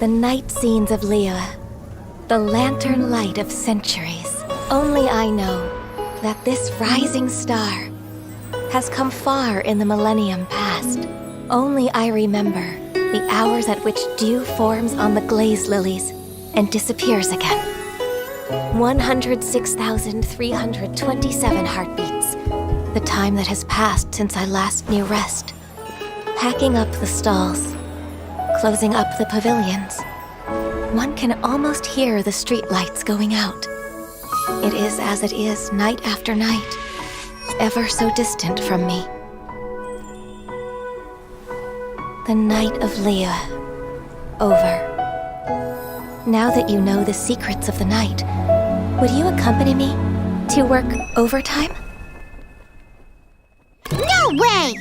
The night scenes of Liyue, the lantern light of centuries. Only I know that this rising star has come far in the millennium past. Only I remember the hours at which dew forms on the glaze lilies and disappears again. 106,327 heartbeats, the time that has passed since I last knew rest. Packing up the stalls, closing up the pavilions. One can almost hear the streetlights going out. It is as it is night after night, ever so distant from me. The night of Liyue, over. Now that you know the secrets of the night, would you accompany me to work overtime? No way!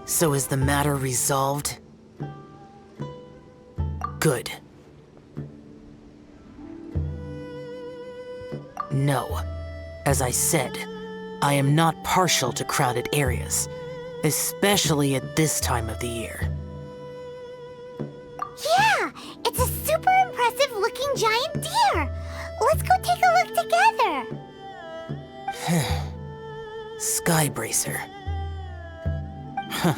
So is the matter resolved? Good. No. As I said, I am not partial to crowded areas, especially at this time of the year. Yeah! It's a super impressive looking giant deer! Let's go take a look together! Skybracer. Huh.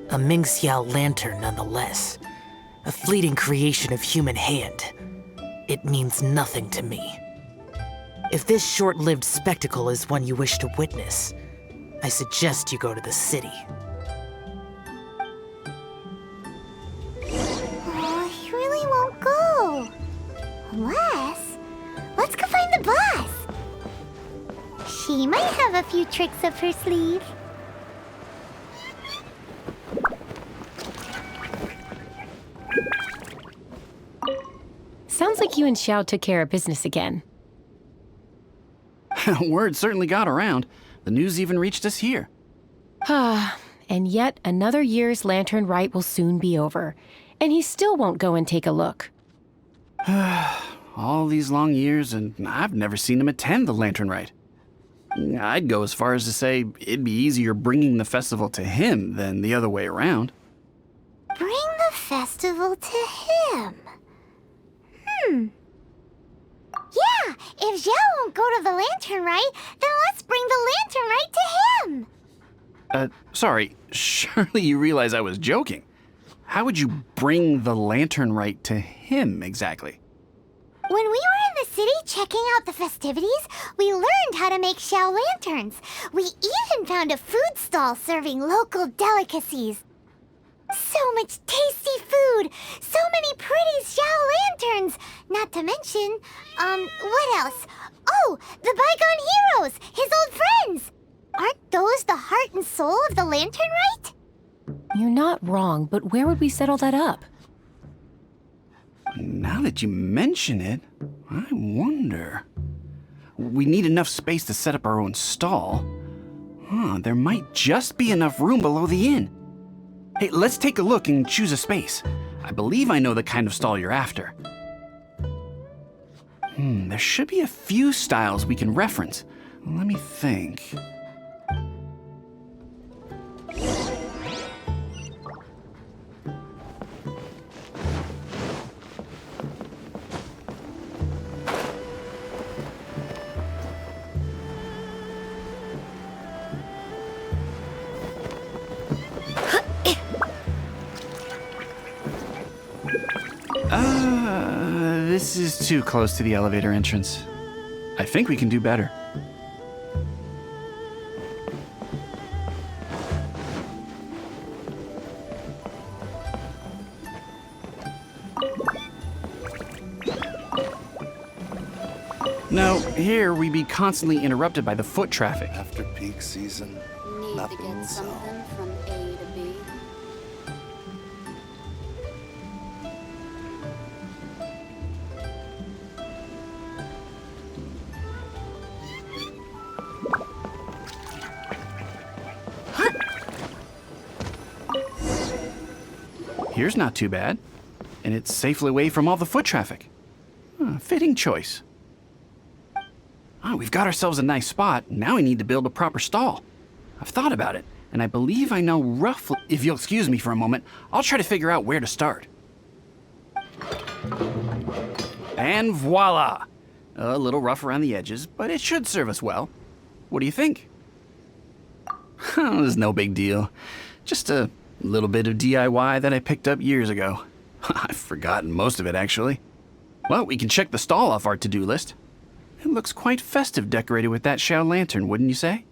A Mingxiao lantern nonetheless. A fleeting creation of human hand. It means nothing to me. If this short-lived spectacle is one you wish to witness, I suggest you go to the city. Oh, he really won't go. Unless... let's go find the boss. She might have a few tricks up her sleeve. Sounds like you and Xiao took care of business again. Word certainly got around. The news even reached us here. And yet another year's lantern rite will soon be over, and he still won't go and take a look. All these long years, and I've never seen him attend the lantern rite. I'd go as far as to say it'd be easier bringing the festival to him than the other way around. Bring the festival to him. Yeah, if Xiao won't go to the lantern rite, then let's bring the lantern rite to him. Sorry, surely you realize I was joking. How would you bring the lantern rite to him exactly? When we were in the city checking out the festivities, we learned how to make Xiao lanterns. We even found a food stall serving local delicacies. So much tasty food! So many pretty Xiao lanterns! Not to mention, what else? Oh, the bygone heroes! His old friends! Aren't those the heart and soul of the lantern rite? You're not wrong, but where would we settle that up? Now that you mention it, I wonder. We need enough space to set up our own stall. There might just be enough room below the inn. Hey, let's take a look and choose a space. I believe I know the kind of stall you're after. There should be a few styles we can reference. Let me think. This is too close to the elevator entrance. I think we can do better. No, here we'd be constantly interrupted by the foot traffic. After peak season, Need to nothing get will sell. something from A to B. Here's not too bad, and it's safely away from all the foot traffic. Fitting choice. We've got ourselves a nice spot. Now we need to build a proper stall. I've thought about it, and I believe I know roughly. If you'll excuse me for a moment, I'll try to figure out where to start. And voila! A little rough around the edges, but it should serve us well. What do you think? It's no big deal. Just a little bit of DIY that I picked up years ago. I've forgotten most of it, actually. Well, we can check the stall off our to-do list. It looks quite festive decorated with that Xiao lantern, wouldn't you say?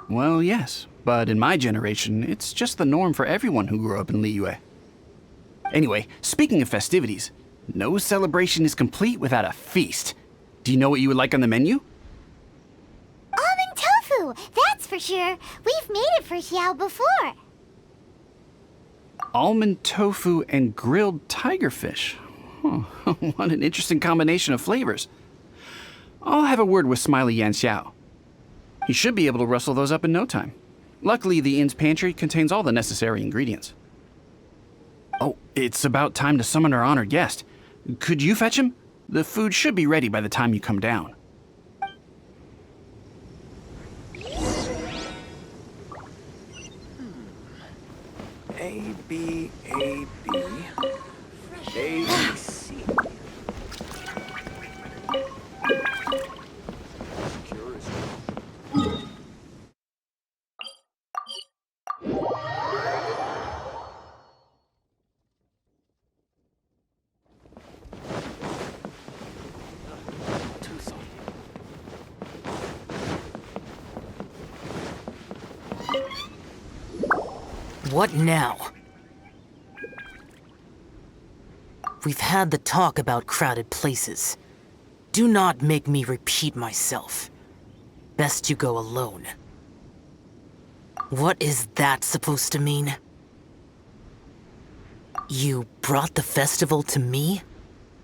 Well, yes, but in my generation, it's just the norm for everyone who grew up in Liyue. Anyway, speaking of festivities, no celebration is complete without a feast. Do you know what you would like on the menu? Almond tofu! That's for sure. We've made it for Xiao before. Almond tofu and grilled tigerfish. What an interesting combination of flavors. I'll have a word with Smiley Yan Xiao. He should be able to rustle those up in no time. Luckily, the inn's pantry contains all the necessary ingredients. Oh, it's about time to summon our honored guest. Could you fetch him? The food should be ready by the time you come down. A, B, A, B, A, B, C. What now? We've had the talk about crowded places. Do not make me repeat myself. Best you go alone. What is that supposed to mean? You brought the festival to me?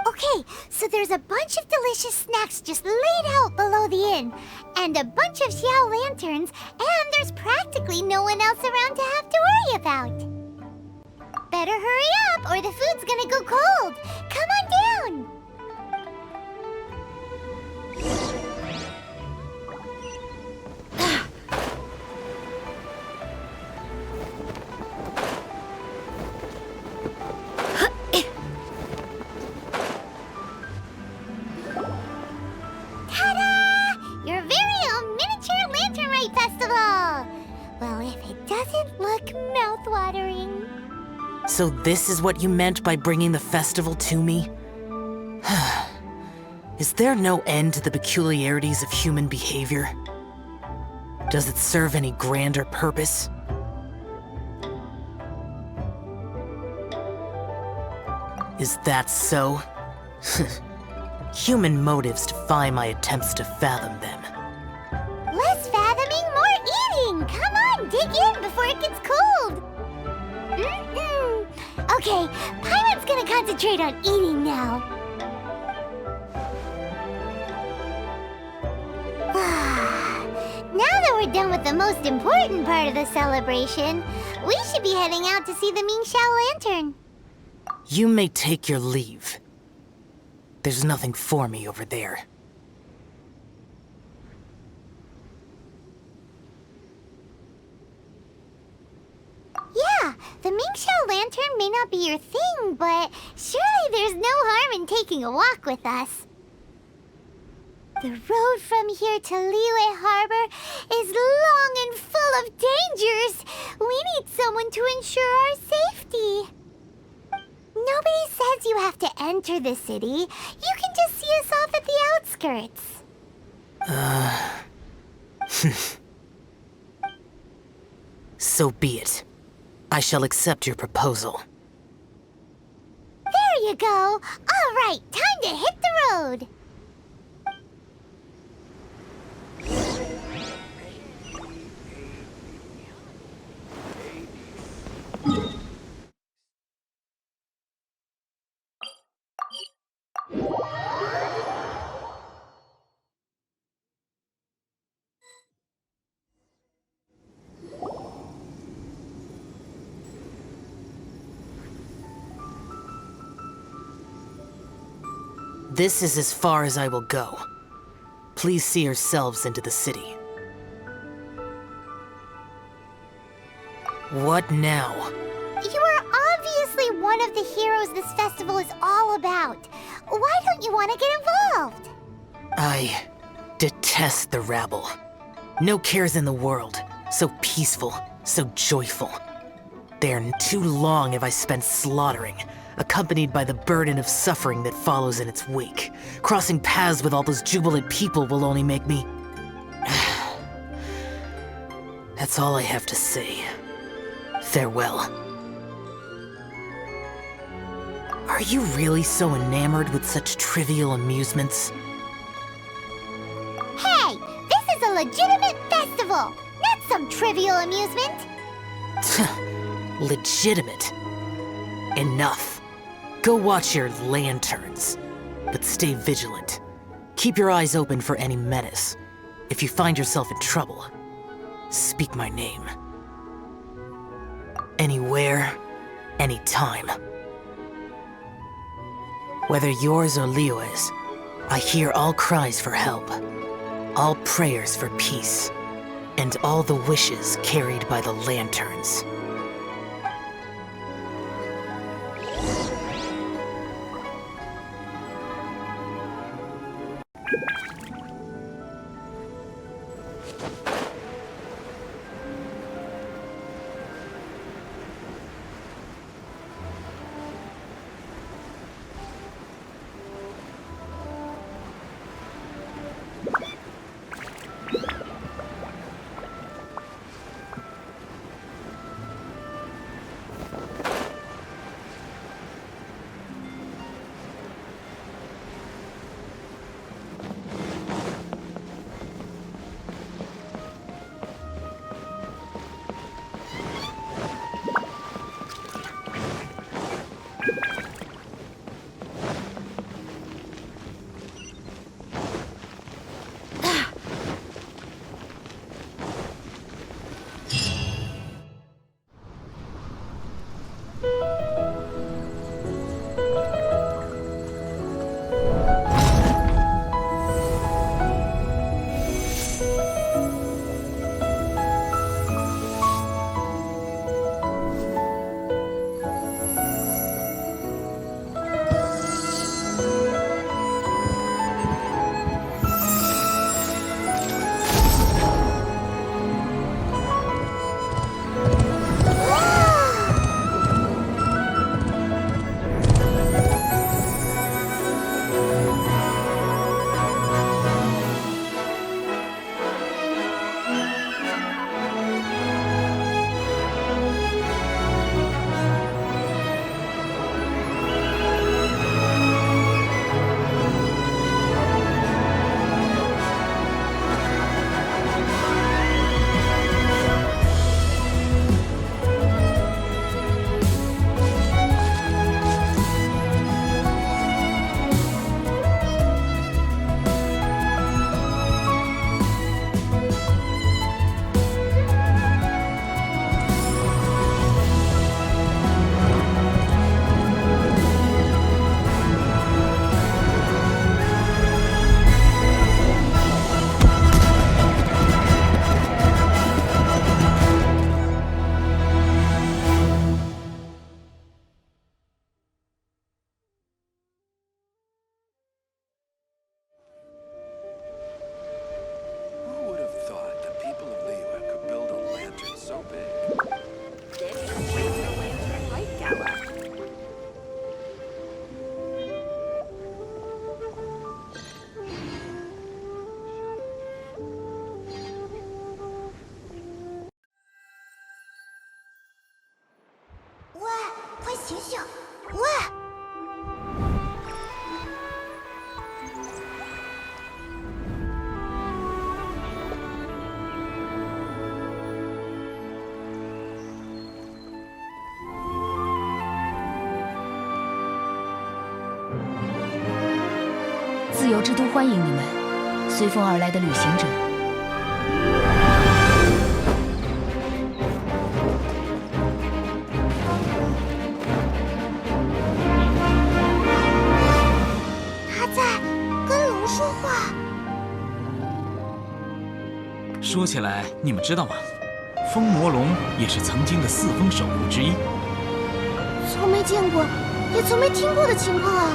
Okay, so there's a bunch of delicious snacks just laid out below the inn, and a bunch of Xiao lanterns, and there's practically no one else around to have to worry about. Better hurry up, or the food's gonna go cold. Come on down. Your very own miniature lantern rite festival! Well, if it doesn't look mouth-watering. So this is what you meant by bringing the festival to me? Is there no end to the peculiarities of human behavior? Does it serve any grander purpose? Is that so? Human motives defy my attempts to fathom them. Less fathoming, more eating! Come on, dig in before it gets cold! Okay, Paimon's gonna concentrate on eating now. Now that we're done with the most important part of the celebration, we should be heading out to see the Ming Xiao Lantern. You may take your leave. There's nothing for me over there. Yeah, the Ming Xiao Lantern may not be your thing, but surely there's no harm in taking a walk with us. The road from here to Liyue Harbor is long and full of dangers. We need someone to ensure our safety. Nobody says you have to enter the city. You can just see us off at the outskirts. So be it. I shall accept your proposal. There you go. All right, time to hit the road. This is as far as I will go. Please see yourselves into the city. What now? You are obviously one of the heroes this festival is all about. Why don't you want to get involved? I detest the rabble. No cares in the world. So peaceful, so joyful. There too long have I spent slaughtering, accompanied by the burden of suffering that follows in its wake. Crossing paths with all those jubilant people will only make me... That's all I have to say. Farewell. Are you really so enamored with such trivial amusements? Hey, this is a legitimate festival, not some trivial amusement. Legitimate. Enough. Go watch your lanterns. But stay vigilant. Keep your eyes open for any menace. If you find yourself in trouble, speak my name. Anywhere, anytime. Whether yours or Leo's, I hear all cries for help, all prayers for peace, and all the wishes carried by the lanterns. 自由之都欢迎你们，随风而来的旅行者。他在跟龙说话。说起来，你们知道吗？风魔龙也是曾经的四风守护之一。从没见过，也从没听过的情况啊！